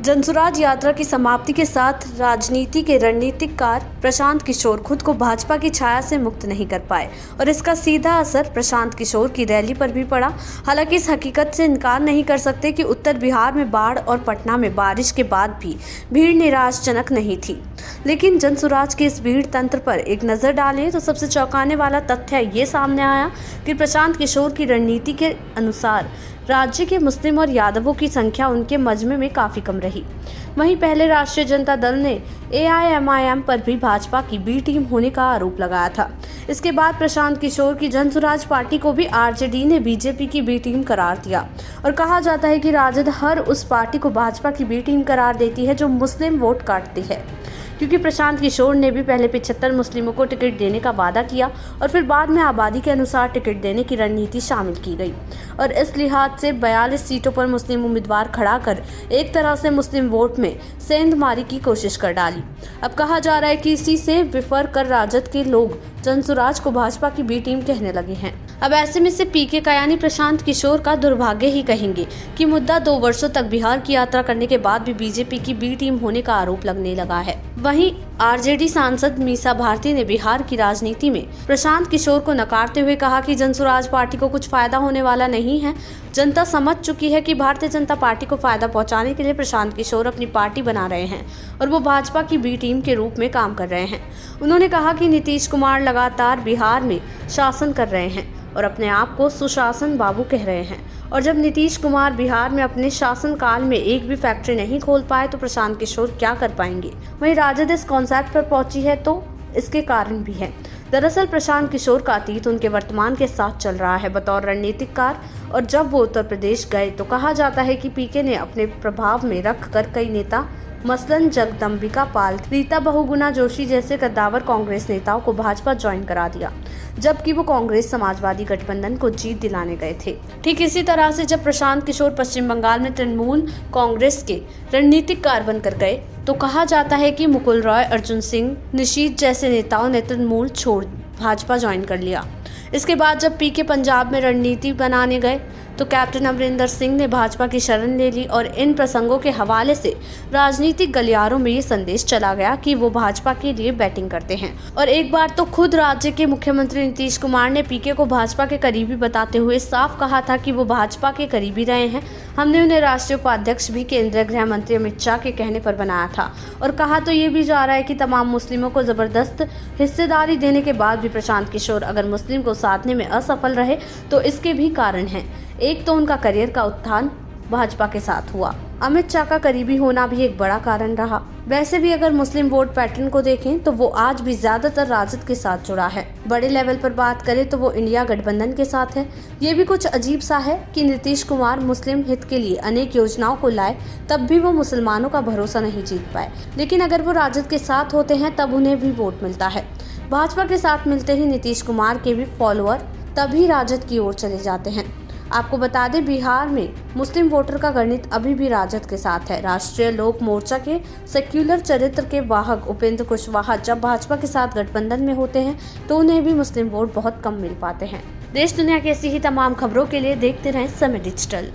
जनसुराज यात्रा की समाप्ति के साथ राजनीति के रणनीतिकार प्रशांत किशोर खुद को भाजपा की छाया से मुक्त नहीं कर पाए और इसका सीधा असर प्रशांत किशोर की रैली पर भी पड़ा। हालांकि इस हकीकत से इनकार नहीं कर सकते कि उत्तर बिहार में बाढ़ और पटना में बारिश के बाद भी भीड़ निराशाजनक नहीं थी। लेकिन जनसुराज के इस भीड़ तंत्र पर एक नज़र डालें तो सबसे चौंकाने वाला तथ्य ये सामने आया कि प्रशांत किशोर की रणनीति के अनुसार राज्य के मुस्लिम और यादवों की संख्या उनके मजमे में काफ़ी कम रही। वहीं पहले राष्ट्रीय जनता दल ने AIMIM पर भी भाजपा की बी टीम होने का आरोप लगाया था। इसके बाद प्रशांत किशोर की जनसुराज पार्टी को भी RJD ने बीजेपी की बी टीम करार दिया और कहा जाता है कि राजद हर उस पार्टी को भाजपा की बी टीम करार देती है जो मुस्लिम वोट काटती है, क्योंकि प्रशांत किशोर ने भी पहले 75 मुस्लिमों को टिकट देने का वादा किया और फिर बाद में आबादी के अनुसार टिकट देने की रणनीति शामिल की गई और इस लिहाज से 42 सीटों पर मुस्लिम उम्मीदवार खड़ा कर एक तरह से मुस्लिम वोट में सेंधमारी की कोशिश कर डाली। अब कहा जा रहा है कि इसी से विफर कर राजद के लोग जनसुराज को भाजपा की बी टीम कहने लगे हैं। अब ऐसे में से PK का यानी प्रशांत किशोर का दुर्भाग्य ही कहेंगे कि मुद्दा 2 वर्षों तक बिहार की यात्रा करने के बाद भी बीजेपी की बी टीम होने का आरोप लगने लगा है। वहीं RJD सांसद मीसा भारती ने बिहार की राजनीति में प्रशांत किशोर को नकारते हुए कहा कि जनसुराज पार्टी को कुछ फायदा होने वाला नहीं है। जनता समझ चुकी है कि भारतीय जनता पार्टी को फायदा पहुंचाने के लिए प्रशांत किशोर अपनी पार्टी बना रहे हैं और वो भाजपा की बी टीम के रूप में काम कर रहे हैं। उन्होंने कहा कि नीतीश कुमार लगातार बिहार में शासन कर रहे हैं और अपने आप को सुशासन बाबू कह रहे हैं, और जब नीतीश कुमार बिहार में अपने शासनकाल में एक भी फैक्ट्री नहीं खोल पाए तो प्रशांत किशोर क्या कर पाएंगे। वहीं राजद इस कॉन्सेप्ट पर पहुंची है तो इसके कारण भी है। दरअसल प्रशांत किशोर का अतीत उनके वर्तमान के साथ चल रहा है बतौर रणनीतिकार, और जब वो उत्तर प्रदेश गए तो कहा जाता है कि PK ने अपने प्रभाव में रख कर कई नेता मसलन जगदम्बिका पाल, रीता बहुगुणा जोशी जैसे कद्दावर कांग्रेस नेताओं को भाजपा ज्वाइन करा दिया, जबकि वो कांग्रेस समाजवादी गठबंधन को जीत दिलाने गए थे। ठीक इसी तरह से जब प्रशांत किशोर पश्चिम बंगाल में तृणमूल कांग्रेस के रणनीतिकार बनकर गए तो कहा जाता है कि मुकुल रॉय, अर्जुन सिंह, निशीथ जैसे नेताओं ने तृणमूल छोड़ भाजपा ज्वाइन कर लिया। इसके बाद जब PK पंजाब में रणनीति बनाने गए तो कैप्टन अमरिंदर सिंह ने भाजपा की शरण ले ली और इन प्रसंगों के हवाले से राजनीतिक गलियारों में ये संदेश चला गया कि वो भाजपा के लिए बैटिंग करते हैं। और एक बार तो खुद राज्य के मुख्यमंत्री नीतीश कुमार ने PK को भाजपा के करीबी बताते हुए साफ कहा था कि वो भाजपा के करीबी रहे हैं। हमने उन्हें राष्ट्रीय उपाध्यक्ष भी केंद्रीय गृह मंत्री अमित शाह के कहने पर बनाया था। और कहा तो ये भी जा रहा है कि तमाम मुस्लिमों को जबरदस्त हिस्सेदारी देने के बाद भी प्रशांत किशोर अगर मुस्लिम को साधने में असफल रहे तो इसके भी कारण हैं। एक तो उनका करियर का उत्थान भाजपा के साथ हुआ, अमित शाह का करीबी होना भी एक बड़ा कारण रहा। वैसे भी अगर मुस्लिम वोट पैटर्न को देखें तो वो आज भी ज्यादातर राजद के साथ जुड़ा है। बड़े लेवल पर बात करें तो वो इंडिया गठबंधन के साथ है। ये भी कुछ अजीब सा है कि नीतीश कुमार मुस्लिम हित के लिए अनेक योजनाओं को लाए, तब भी वो मुसलमानों का भरोसा नहीं जीत पाए। लेकिन अगर वो राजद के साथ होते हैं तब उन्हें भी वोट मिलता है। भाजपा के साथ मिलते ही नीतीश कुमार के भी फॉलोअर तभी राजद की ओर चले जाते हैं। आपको बता दें, बिहार में मुस्लिम वोटर का गणित अभी भी राजद के साथ है। राष्ट्रीय लोक मोर्चा के सेक्युलर चरित्र के वाहक उपेंद्र कुशवाहा जब भाजपा के साथ गठबंधन में होते हैं तो उन्हें भी मुस्लिम वोट बहुत कम मिल पाते हैं। देश दुनिया की ऐसी ही तमाम खबरों के लिए देखते रहें समय डिजिटल।